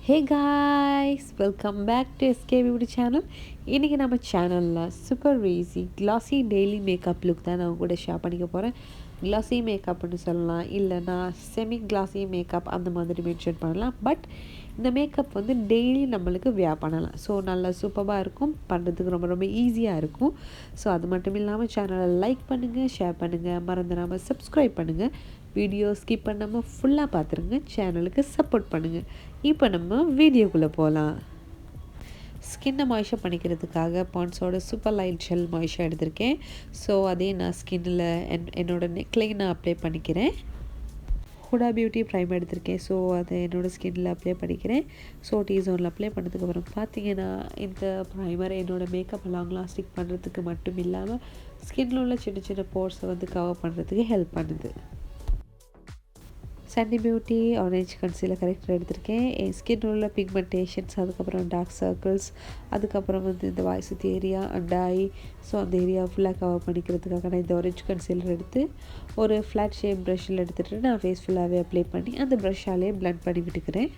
Hey guys, welcome back to SK Beauty channel. இன்றைக்கி நம்ம சேனலில் super easy glossy daily makeup look தான் நான் கூட ஷேர் பண்ணிக்க போகிறேன். glossy மேக்கப்னு சொல்லலாம், இல்லைனா செமி glossy மேக்கப் அந்த மாதிரி மென்ஷன் பண்ணலாம். பட் இந்த மேக்கப் வந்து டெய்லி நம்மளுக்கு வியர் பண்ணலாம். ஸோ நல்லா சூப்பராக இருக்கும், பண்ணுறதுக்கு ரொம்ப ரொம்ப ஈஸியாக இருக்கும். ஸோ அது மட்டும் இல்லாமல் சேனலை லைக் பண்ணுங்கள், ஷேர் பண்ணுங்கள், மறந்துடாமல் சப்ஸ்கிரைப் பண்ணுங்கள். வீடியோ ஸ்கிப் பண்ணாமல் ஃபுல்லாக பார்த்துருங்க, சேனலுக்கு சப்போர்ட் பண்ணுங்கள். இப்போ நம்ம வீடியோக்குள்ளே போகலாம். ஸ்கின்னை மாய்ஸ்சர் பண்ணிக்கிறதுக்காக பாண்ட்ஸோட சூப்பர் லைட் ஜெல் மாய்ஸ்சர் எடுத்திருக்கேன். ஸோ அதே நான் ஸ்கின்னில் என்னோடய நெக்லைன் நான் அப்ளை பண்ணிக்கிறேன். ஹுடா பியூட்டி ப்ரைமர் எடுத்திருக்கேன். ஸோ அதை என்னோடய ஸ்கின்னில் அப்ளை பண்ணிக்கிறேன். ஸோ டீசோனில் அப்ளை பண்ணதுக்கப்புறம் பார்த்தீங்கன்னா இந்த ப்ரைமர் என்னோடய மேக்கப் லாங் லாஸ்டிக் பண்ணுறதுக்கு மட்டும் இல்லாமல் ஸ்கின்னில் உள்ள சின்ன சின்ன போர்ஸை வந்து கவர் பண்ணுறதுக்கு ஹெல்ப் பண்ணுது. Sunny Beauty orange concealer corrector எடுத்திருக்கேன். என் ஸ்கின் உள்ள பிக்மெண்டேஷன்ஸ், அதுக்கப்புறம் டார்க் சர்க்கிள்ஸ், அதுக்கப்புறம் வந்து இந்த வாய் சுற்றி ஏரியா அண்ட் ஐ, ஸோ அந்த ஏரியா ஃபுல்லாக கவர் பண்ணிக்கிறதுக்காக நான் இந்த ஆரஞ்ச் கன்சீலர் எடுத்து ஒரு ஃப்ளாட் ஷேப் ப்ரஷில் எடுத்துகிட்டு நான் ஃபேஸ் ஃபுல்லாகவே அப்ளை பண்ணி அந்த ப்ரஷ்ஷாலே பிளண்ட் பண்ணி விட்டுக்கிறேன்.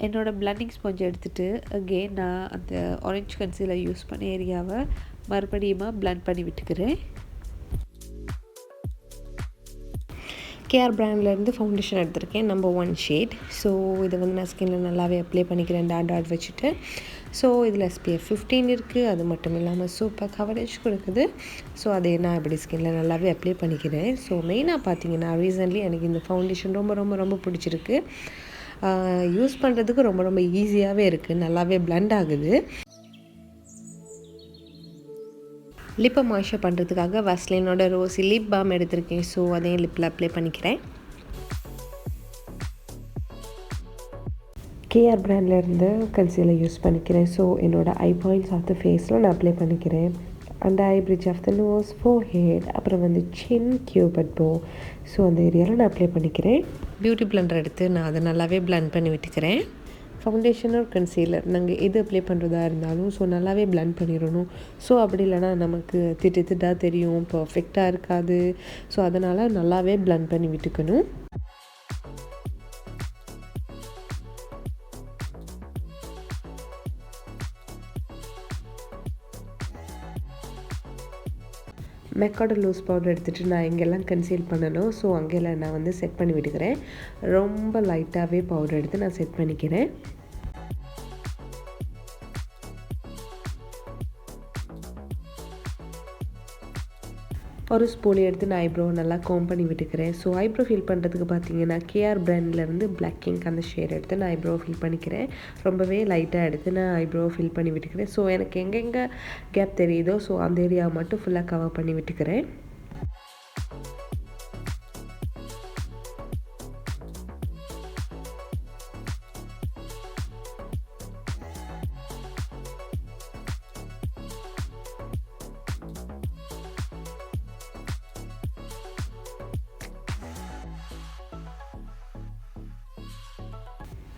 என்னோடய பிளண்டிங் ஸ்பாஞ்ச் எடுத்துகிட்டு அகெயின் நான் அந்த ஆரஞ்ச் கன்சீலர் யூஸ் பண்ண ஏரியாவை மறுபடியும் பிளண்ட் பண்ணி விட்டுக்கிறேன். கேஆர் பிராண்ட்லேருந்து ஃபவுண்டேஷன் எடுத்திருக்கேன், நம்பர் 1 ஷேட். ஸோ இதை வந்து நான் ஸ்கின்னில் நல்லாவே அப்ளை பண்ணிக்கிறேன் டாட் வச்சுட்டு. ஸோ இதில் SPF 15 இருக்குது, அது மட்டும் இல்லாமல் சூப்பர் கவரேஜ் கொடுக்குது. ஸோ அதை நான் இப்படி ஸ்கின்னில் நல்லாவே அப்ளை பண்ணிக்கிறேன். ஸோ மெயினாக பார்த்தீங்கன்னா ரீசன்ட்லி எனக்கு இந்த ஃபவுண்டேஷன் ரொம்ப ரொம்ப ரொம்ப பிடிச்சிருக்கு. யூஸ் பண்ணுறதுக்கு ரொம்ப ரொம்ப ஈஸியாகவே இருக்குது, நல்லாவே பிளண்ட் ஆகுது. லிப்பை மாய்ஸ்சர் பண்ணுறதுக்காக வாஸ்லினோட ரோசி லிப் பாம் எடுத்திருக்கேன். ஸோ அதையும் லிப்பில் அப்ளை பண்ணிக்கிறேன். கேஆர் பிராண்ட்லேருந்து கன்சீலர் யூஸ் பண்ணிக்கிறேன். ஸோ என்னோடய ஐ பாயிண்ட்ஸ் ஆஃப் த ஃபேஸில் நான் அப்ளை பண்ணிக்கிறேன். அந்த eye bridge of the nose, forehead, அப்புறம் வந்து சின், கியூபட் போ, ஸோ அந்த ஏரியாவில் நான் அப்ளை பண்ணிக்கிறேன். பியூட்டி பிளெண்டர் எடுத்து நான் அதை நல்லாவே பிளண்ட் பண்ணி விட்டுக்கிறேன். ஃபவுண்டேஷன் ஒரு கன்சீலர் நாங்கள் எது அப்ளை பண்ணுறதா இருந்தாலும் ஸோ நல்லாவே பிளண்ட் பண்ணிடணும். ஸோ அப்படி இல்லைனா நமக்கு திட்டாக தெரியும், பர்ஃபெக்டாக இருக்காது. ஸோ அதனால் நல்லாவே பிளண்ட் பண்ணி விட்டுக்கணும். மெக்காட லூஸ் பவுடர் எடுத்துகிட்டு நான் எங்கெல்லாம் கன்சீல் பண்ணணும் ஸோ அங்கெல்லாம் நான் வந்து செட் பண்ணி விட்டுக்கிறேன். ரொம்ப லைட்டாகவே பவுடர் எடுத்து நான் செட் பண்ணிக்கிறேன். ஒரு ஸ்பூன் எடுத்து நான் ஐப்ரோ நல்லா கோம் பண்ணி விட்டுக்கிறேன். ஸோ ஐப்ரோ ஃபில் பண்ணுறதுக்கு பார்த்தீங்கன்னா கேஆர் பிராண்ட்லேருந்து பிளாக் இங்க் அந்த ஷேட் எடுத்து நான் ஐப்ரோ ஃபில் பண்ணிக்கிறேன். ரொம்பவே லைட்டாக எடுத்து நான் ஐப்ரோ ஃபில் பண்ணி விட்டுக்கிறேன். ஸோ எனக்கு எங்கெங்கே கேப் தெரியுதோ ஸோ அந்த ஏரியாவை மட்டும் ஃபுல்லாக கவர் பண்ணி விட்டுக்கிறேன்.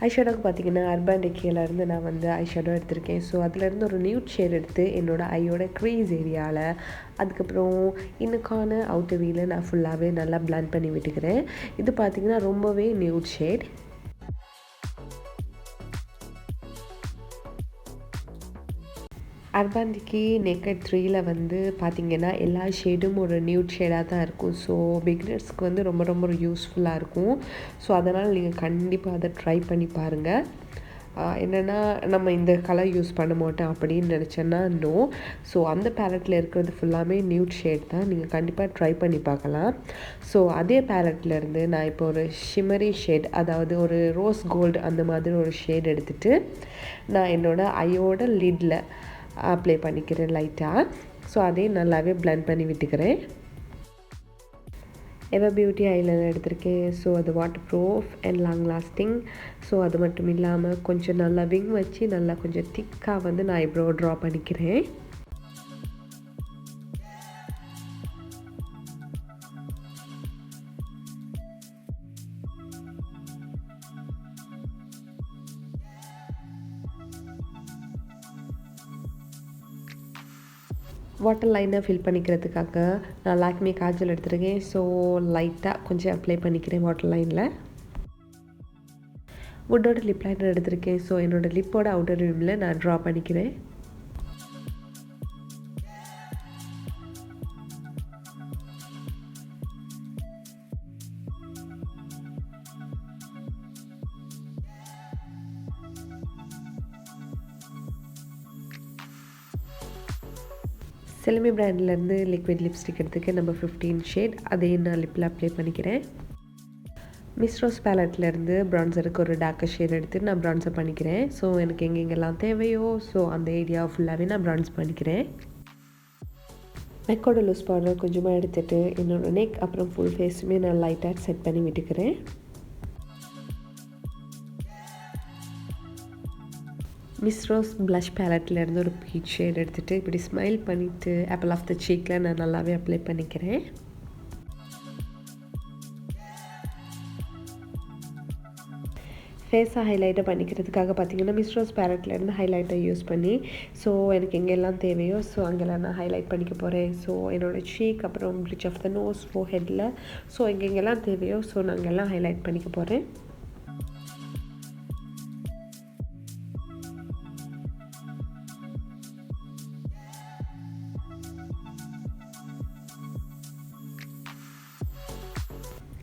ஐஷேடோவுக்கு பார்த்தீங்கன்னா அர்பன் டெக்கேலேருந்து நான் வந்து ஐஷேடோ எடுத்திருக்கேன். ஸோ அதிலேருந்து ஒரு நியூட் ஷேட் எடுத்து என்னோடய ஐயோட க்ரீஸ் ஏரியாவில், அதுக்கப்புறம் இன்னுக்கான அவுட்டர் வீல நான் ஃபுல்லாகவே நல்லா பிளண்ட் பண்ணி விட்டுக்கிறேன். இது பார்த்திங்கன்னா ரொம்பவே நியூட் ஷேட். அர்பன் டிக்கி நேக்கட் 3ல் வந்து பார்த்திங்கன்னா எல்லா ஷேடும் ஒரு நியூட் ஷேடாக தான் இருக்கும். ஸோ பிகினர்ஸ்க்கு வந்து ரொம்ப ரொம்ப யூஸ்ஃபுல்லாக இருக்கும். ஸோ அதனால் நீங்கள் கண்டிப்பாக அதை ட்ரை பண்ணி பாருங்கள். என்னென்னா நம்ம இந்த கலர் யூஸ் பண்ண மாட்டோம் அப்படின்னு நினச்சேன்னா நோ. ஸோ அந்த பேலட்டில் இருக்கிறது ஃபுல்லாமே நியூட் ஷேட் தான், நீங்கள் கண்டிப்பாக ட்ரை பண்ணி பார்க்கலாம். ஸோ அதே பேலட்லேருந்து நான் இப்போ ஒரு ஷிமரி ஷேட், அதாவது ஒரு ரோஸ் கோல்டு அந்த மாதிரி ஒரு ஷேட் எடுத்துகிட்டு நான் என்னோடய ஐயோட லிட்டில் அப்ளை பண்ணிக்கிறேன் லைட்டாக. ஸோ அதையும் நல்லாவே பிளண்ட் பண்ணி விட்டுக்கிறேன். எவர் பியூட்டி ஐலைனர் எடுத்திருக்கேன். ஸோ அது water proof and long lasting. So அது மட்டும் இல்லாமல் கொஞ்சம் நல்லா விங் வச்சு நல்லா கொஞ்சம் திக்காக வந்து நான் ஐப்ரோ ட்ரா பண்ணிக்கிறேன். வாட்டர் லைனை ஃபில் பண்ணிக்கிறதுக்காக நான் லாக்மே காஜல் எடுத்துருக்கேன். ஸோ லைட்டாக கொஞ்சம் அப்ளை பண்ணிக்கிறேன் வாட்டர் லைனில். வுட்டோட லிப் லைனர் எடுத்திருக்கேன். ஸோ என்னோடய லிப்போட அவுட்டர் ரிமில் நான் ட்ரா பண்ணிக்கிறேன். செலமி பிராண்ட்லேருந்து லிக்விட் லிப்ஸ்டிக் எடுத்துக்க நம்பர் 15 ஷேட் அதையும் நான் லிப்பில் அப்ளை பண்ணிக்கிறேன். மிஸ் ரோஸ் பேலட்லேருந்து ப்ரான்சருக்கு ஒரு டார்க்கர் ஷேட் எடுத்து நான் ப்ரான்சர் பண்ணிக்கிறேன். ஸோ எனக்கு எங்கெங்கெல்லாம் தேவையோ ஸோ அந்த ஏரியா ஃபுல்லாகவே நான் ப்ரான்ஸ் பண்ணிக்கிறேன். நெக்கோட லூஸ் பவுடர் கொஞ்சமாக எடுத்துகிட்டு என்னோடய நெக் அப்புறம் ஃபுல் ஃபேஸுமே நான் லைட்டாக செட் பண்ணி விட்டுக்கிறேன். மிஸ் ரோஸ் ப்ளஷ் பேலட்லேருந்து ஒரு பீச் ஷேட் எடுத்துகிட்டு இப்படி ஸ்மைல் பண்ணிவிட்டு ஆப்பிள் ஆஃப் த சீக்கில் நான் நல்லாவே அப்ளை பண்ணிக்கிறேன். ஃபேஸை ஹைலைட்டை பண்ணிக்கிறதுக்காக பார்த்திங்கன்னா மிஸ் ரோஸ் பேலட்லேருந்து ஹைலைட்டை யூஸ் பண்ணி ஸோ எனக்கு எங்கெல்லாம் தேவையோ ஸோ அங்கெல்லாம் நான் ஹைலைட் பண்ணிக்க போகிறேன். ஸோ என்னோடய சீக் அப்புறம் பிரிட்ஜ் ஆஃப் த நோஸ் ஃபோர்ஹெட்டில் ஸோ எங்கெங்கெல்லாம் தேவையோ ஸோ நான் அங்கெல்லாம் ஹைலைட் பண்ணிக்க போகிறேன்.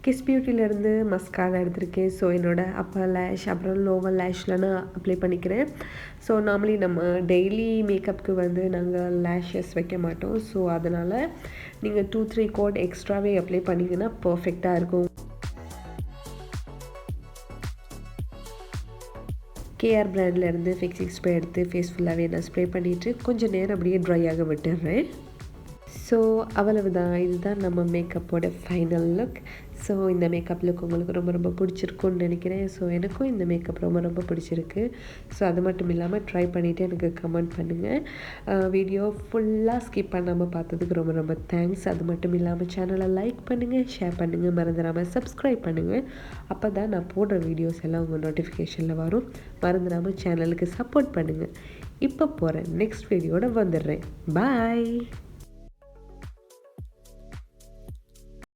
கிஸ் பியூட்டிலேருந்து மஸ்காரா எடுத்திருக்கேன். ஸோ என்னோடய அப்பர் லேஷ் அப்புறம் லோவர் லேஷில் நான் அப்ளை பண்ணிக்கிறேன். ஸோ நார்மலி நம்ம டெய்லி மேக்கப்புக்கு வந்து நாங்கள் லேஷஸ் வைக்க மாட்டோம். ஸோ அதனால் நீங்கள் 2-3 கோட் எக்ஸ்ட்ராவே அப்ளை பண்ணிங்கன்னா பர்ஃபெக்டாக இருக்கும். கேஆர் பிராண்ட்லேருந்து ஃபிக்ஸிங் ஸ்ப்ரே எடுத்து ஃபேஸ் ஃபுல்லாகவே நான் ஸ்ப்ரே பண்ணிவிட்டு கொஞ்சம் நேரம் அப்படியே ட்ரை ஆக விட்டுடுறேன். ஸோ அவ்வளவுதான், இதுதான் நம்ம மேக்கப்போட ஃபைனல் லுக். ஸோ இந்த மேக்கப் லுக் உங்களுக்கு ரொம்ப ரொம்ப பிடிச்சிருக்குன்னு நினைக்கிறேன். ஸோ எனக்கும் இந்த மேக்கப் ரொம்ப ரொம்ப பிடிச்சிருக்கு. ஸோ அது மட்டும் இல்லாமல் ட்ரை பண்ணிவிட்டு எனக்கு கமெண்ட் பண்ணுங்கள். வீடியோ ஃபுல்லாக ஸ்கிப் பண்ணாமல் பார்த்ததுக்கு ரொம்ப ரொம்ப தேங்க்ஸ். அது மட்டும் இல்லாமல் சேனலை லைக் பண்ணுங்கள், ஷேர் பண்ணுங்கள், மறந்துடாமல் சப்ஸ்கிரைப் பண்ணுங்கள். அப்போ தான் நான் போடுற வீடியோஸ் எல்லாம் உங்கள் நோட்டிஃபிகேஷனில் வரும். மறந்துடாமல் சேனலுக்கு சப்போர்ட் பண்ணுங்கள். இப்போ போகிறேன், நெக்ஸ்ட் வீடியோட வந்துடுறேன். பாய்.